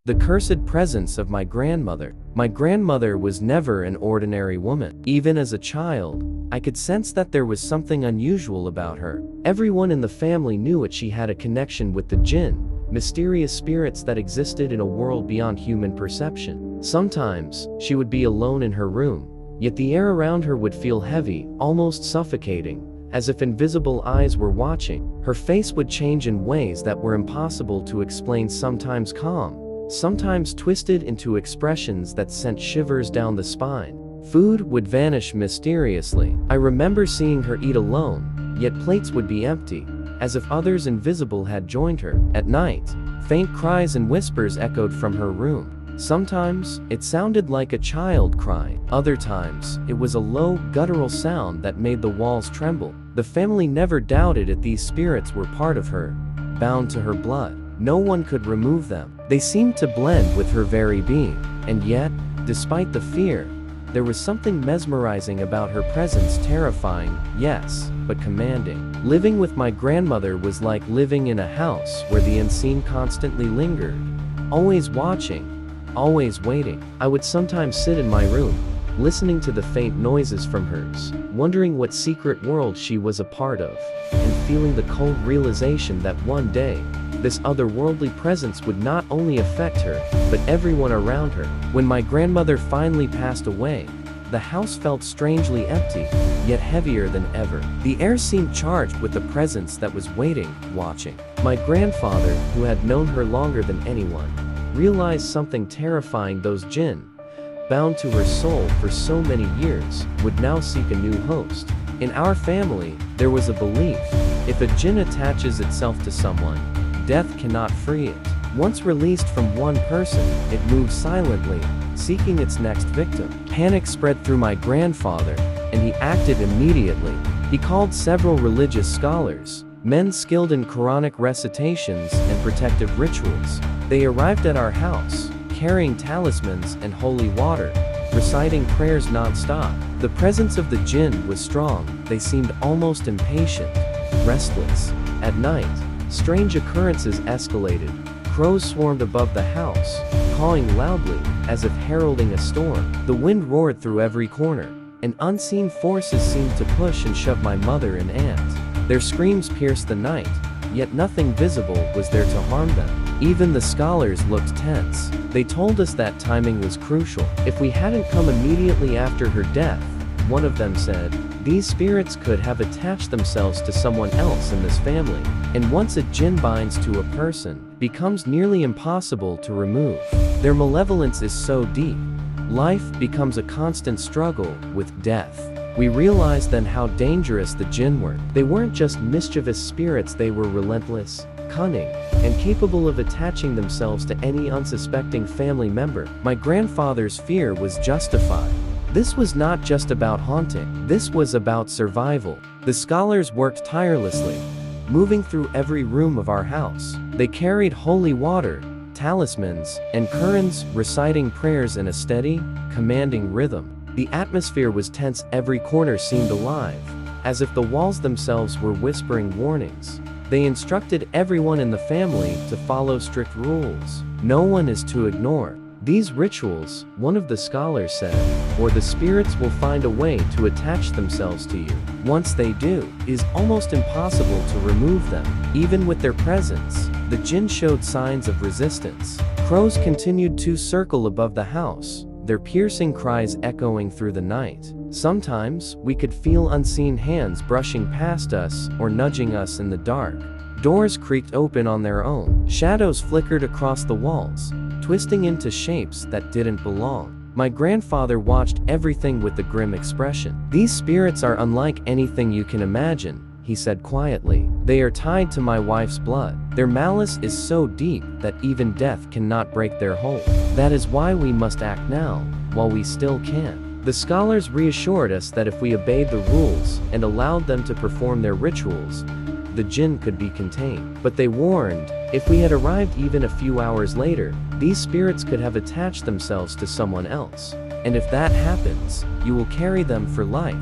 The cursed presence of my grandmother. My grandmother was never an ordinary woman. Even as a child, I could sense that there was something unusual about her. Everyone in the family knew that she had a connection with the jinn, mysterious spirits that existed in a world beyond human perception. Sometimes, she would be alone in her room, yet the air around her would feel heavy, almost suffocating, as if invisible eyes were watching. Her face would change in ways that were impossible to explain, sometimes calm, sometimes twisted into expressions that sent shivers down the spine. Food would vanish mysteriously. I remember seeing her eat alone, yet plates would be empty, as if others invisible had joined her. At night, faint cries and whispers echoed from her room. Sometimes, it sounded like a child crying. Other times, it was a low, guttural sound that made the walls tremble. The family never doubted it. These spirits were part of her, bound to her blood. No one could remove them. They seemed to blend with her very being. And yet, despite the fear, there was something mesmerizing about her presence. Terrifying, yes, but commanding. Living with my grandmother was like living in a house where the unseen constantly lingered, always watching, always waiting. I would sometimes sit in my room, listening to the faint noises from hers, wondering what secret world she was a part of, and feeling the cold realization that one day, this otherworldly presence would not only affect her, but everyone around her. When my grandmother finally passed away, the house felt strangely empty, yet heavier than ever. The air seemed charged with a presence that was waiting, watching. My grandfather, who had known her longer than anyone, realized something terrifying. Those jinn, bound to her soul for so many years, would now seek a new host. In our family, there was a belief: if a jinn attaches itself to someone, death cannot free it. Once released from one person, it moves silently, seeking its next victim. Panic spread through my grandfather, and he acted immediately. He called several religious scholars, men skilled in Qur'anic recitations and protective rituals. They arrived at our house, carrying talismans and holy water, reciting prayers non-stop. The presence of the jinn was strong. They seemed almost impatient, restless. At night, strange occurrences escalated. Crows swarmed above the house, cawing loudly, as if heralding a storm. The wind roared through every corner, and unseen forces seemed to push and shove my mother and aunt. Their screams pierced the night, yet nothing visible was there to harm them. Even the scholars looked tense. They told us that timing was crucial. If we hadn't come immediately after her death, one of them said, these spirits could have attached themselves to someone else in this family. And once a jinn binds to a person, it becomes nearly impossible to remove. Their malevolence is so deep, life becomes a constant struggle with death. We realized then how dangerous the jinn were. They weren't just mischievous spirits, they were relentless, cunning, and capable of attaching themselves to any unsuspecting family member. My grandfather's fear was justified. This was not just about haunting, this was about survival. The scholars worked tirelessly, moving through every room of our house. They carried holy water, talismans, and Qur'ans, reciting prayers in a steady, commanding rhythm. The atmosphere was tense, every corner seemed alive, as if the walls themselves were whispering warnings. They instructed everyone in the family to follow strict rules. No one is to ignore these rituals, one of the scholars said, or the spirits will find a way to attach themselves to you. Once they do, it is almost impossible to remove them. Even with their presence, the jinn showed signs of resistance. Crows continued to circle above the house, their piercing cries echoing through the night. Sometimes, we could feel unseen hands brushing past us or nudging us in the dark. Doors creaked open on their own. Shadows flickered across the walls, twisting into shapes that didn't belong. My grandfather watched everything with a grim expression. These spirits are unlike anything you can imagine, he said quietly. They are tied to my wife's blood. Their malice is so deep that even death cannot break their hold. That is why we must act now, while we still can. The scholars reassured us that if we obeyed the rules and allowed them to perform their rituals, the jinn could be contained. But they warned, if we had arrived even a few hours later, these spirits could have attached themselves to someone else. And if that happens, you will carry them for life,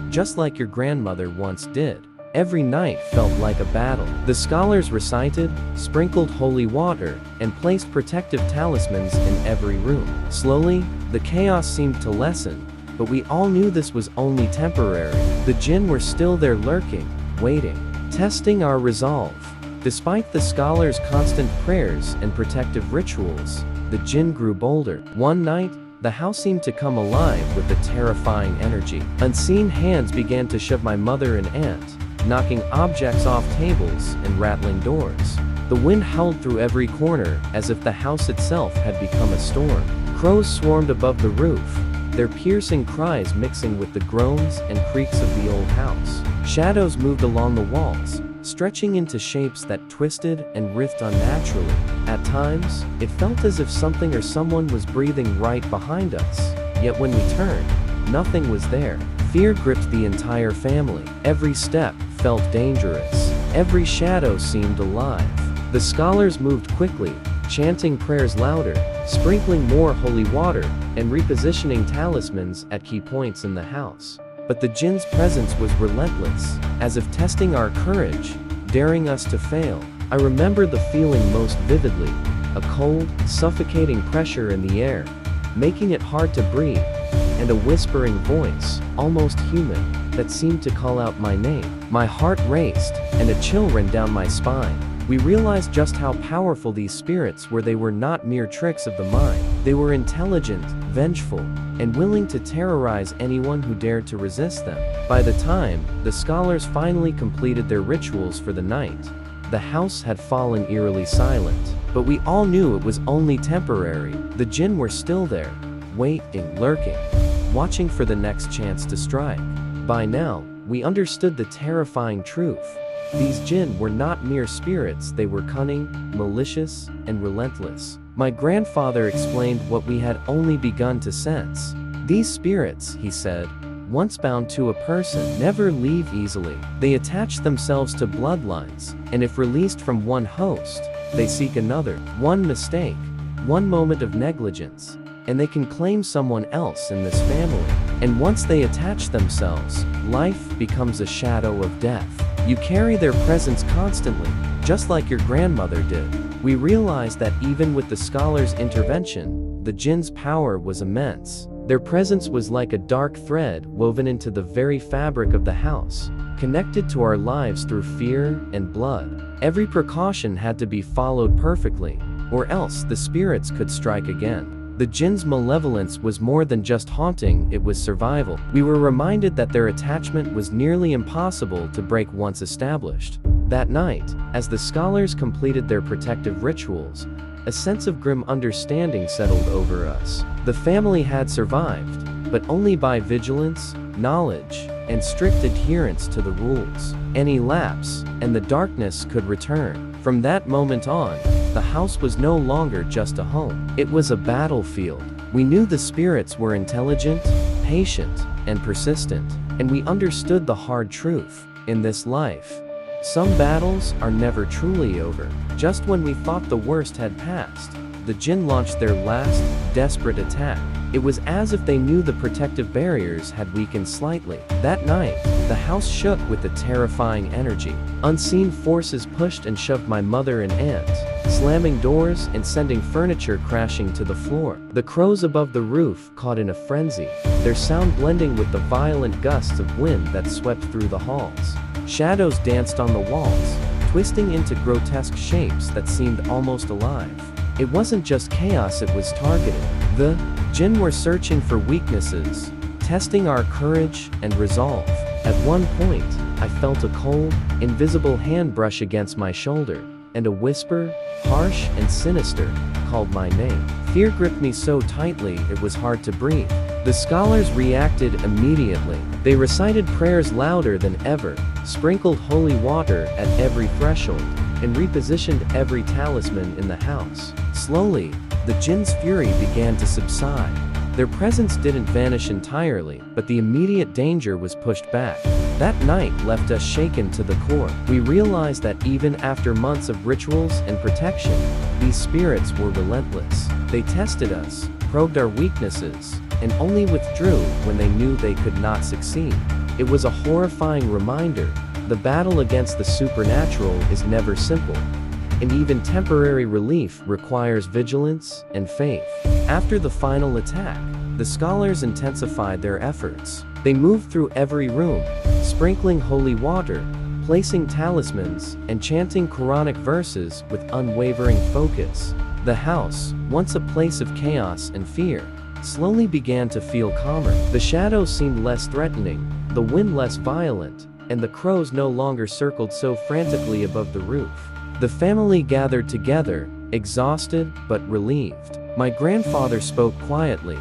just like your grandmother once did. Every night felt like a battle. The scholars recited, sprinkled holy water, and placed protective talismans in every room. Slowly, the chaos seemed to lessen, but we all knew this was only temporary. The jinn were still there lurking, waiting, testing our resolve. Despite the scholars' constant prayers and protective rituals, the jinn grew bolder. One night, the house seemed to come alive with a terrifying energy. Unseen hands began to shove my mother and aunt, knocking objects off tables and rattling doors. The wind howled through every corner as if the house itself had become a storm. Crows swarmed above the roof, their piercing cries mixing with the groans and creaks of the old house. Shadows moved along the walls, stretching into shapes that twisted and writhed unnaturally. At times, it felt as if something or someone was breathing right behind us, yet when we turned, nothing was there. Fear gripped the entire family. Every step felt dangerous. Every shadow seemed alive. The scholars moved quickly, chanting prayers louder, sprinkling more holy water, and repositioning talismans at key points in the house. But the jinn's presence was relentless, as if testing our courage, daring us to fail. I remember the feeling most vividly, a cold, suffocating pressure in the air, making it hard to breathe, and a whispering voice, almost human, that seemed to call out my name. My heart raced, and a chill ran down my spine. We realized just how powerful these spirits were. They were not mere tricks of the mind. They were intelligent, vengeful, and willing to terrorize anyone who dared to resist them. By the time the scholars finally completed their rituals for the night, the house had fallen eerily silent. But we all knew it was only temporary. The jinn were still there, waiting, lurking, watching for the next chance to strike. By now, we understood the terrifying truth. These jinn were not mere spirits. They were cunning, malicious, and relentless. My grandfather explained what we had only begun to sense. These spirits, he said, once bound to a person, never leave easily. They attach themselves to bloodlines, and if released from one host, they seek another. One mistake, one moment of negligence, and they can claim someone else in this family. And once they attach themselves, life becomes a shadow of death. You carry their presence constantly, just like your grandmother did. We realized that even with the scholars' intervention, the jinn's power was immense. Their presence was like a dark thread woven into the very fabric of the house, connected to our lives through fear and blood. Every precaution had to be followed perfectly, or else the spirits could strike again. The jinn's malevolence was more than just haunting, it was survival. We were reminded that their attachment was nearly impossible to break once established. That night, as the scholars completed their protective rituals, a sense of grim understanding settled over us. The family had survived, but only by vigilance, knowledge, and strict adherence to the rules. Any lapse, and the darkness could return. From that moment on, the house was no longer just a home. It was a battlefield. We knew the spirits were intelligent, patient, and persistent, and we understood the hard truth. In this life, some battles are never truly over. Just when we thought the worst had passed, the jinn launched their last, desperate attack. It was as if they knew the protective barriers had weakened slightly. That night, the house shook with a terrifying energy. Unseen forces pushed and shoved my mother and aunt, slamming doors and sending furniture crashing to the floor. The crows above the roof caught in a frenzy, their sound blending with the violent gusts of wind that swept through the halls. Shadows danced on the walls, twisting into grotesque shapes that seemed almost alive. It wasn't just chaos, it was targeted. The jinn were searching for weaknesses, testing our courage and resolve. At one point, I felt a cold, invisible hand brush against my shoulder, and a whisper, harsh and sinister, called my name. Fear gripped me so tightly it was hard to breathe. The scholars reacted immediately. They recited prayers louder than ever, sprinkled holy water at every threshold, and repositioned every talisman in the house. Slowly, the jinn's fury began to subside. Their presence didn't vanish entirely, but the immediate danger was pushed back. That night left us shaken to the core. We realized that even after months of rituals and protection, these spirits were relentless. They tested us, probed our weaknesses, and only withdrew when they knew they could not succeed. It was a horrifying reminder. The battle against the supernatural is never simple, and even temporary relief requires vigilance and faith. After the final attack, the scholars intensified their efforts. They moved through every room, sprinkling holy water, placing talismans, and chanting Qur'anic verses with unwavering focus. The house, once a place of chaos and fear, slowly began to feel calmer. The shadows seemed less threatening, the wind less violent, and the crows no longer circled so frantically above the roof. The family gathered together, exhausted but relieved. My grandfather spoke quietly,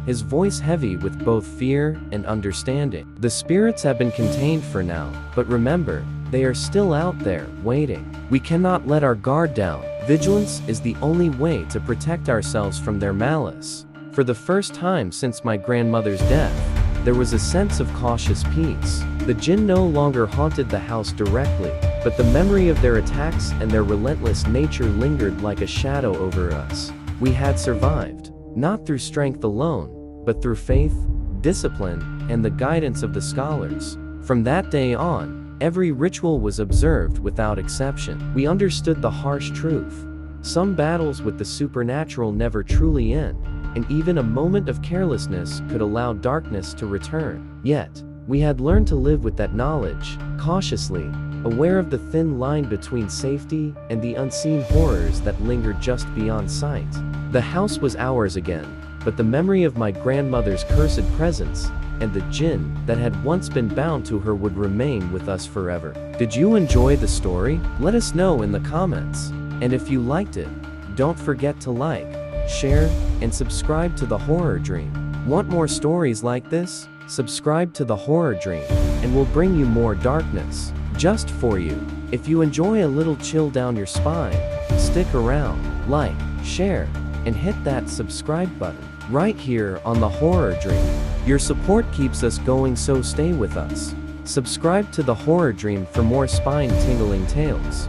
his voice heavy with both fear and understanding. The spirits have been contained for now, but remember, they are still out there, waiting. We cannot let our guard down. Vigilance is the only way to protect ourselves from their malice. For the first time since my grandmother's death, there was a sense of cautious peace. The jinn no longer haunted the house directly, but the memory of their attacks and their relentless nature lingered like a shadow over us. We had survived, not through strength alone, but through faith, discipline, and the guidance of the scholars. From that day on, every ritual was observed without exception. We understood the harsh truth. Some battles with the supernatural never truly end, and even a moment of carelessness could allow darkness to return. Yet, we had learned to live with that knowledge, cautiously, aware of the thin line between safety and the unseen horrors that lingered just beyond sight. The house was ours again, but the memory of my grandmother's cursed presence and the jinn that had once been bound to her would remain with us forever. Did you enjoy the story? Let us know in the comments. And if you liked it, don't forget to like, share, and subscribe to The Horror Dream. Want more stories like this? Subscribe to The Horror Dream, and we'll bring you more darkness, just for you. If you enjoy a little chill down your spine, stick around, like, share, and hit that subscribe button, right here on The Horror Dream. Your support keeps us going, so stay with us. Subscribe to The Horror Dream for more spine-tingling tales.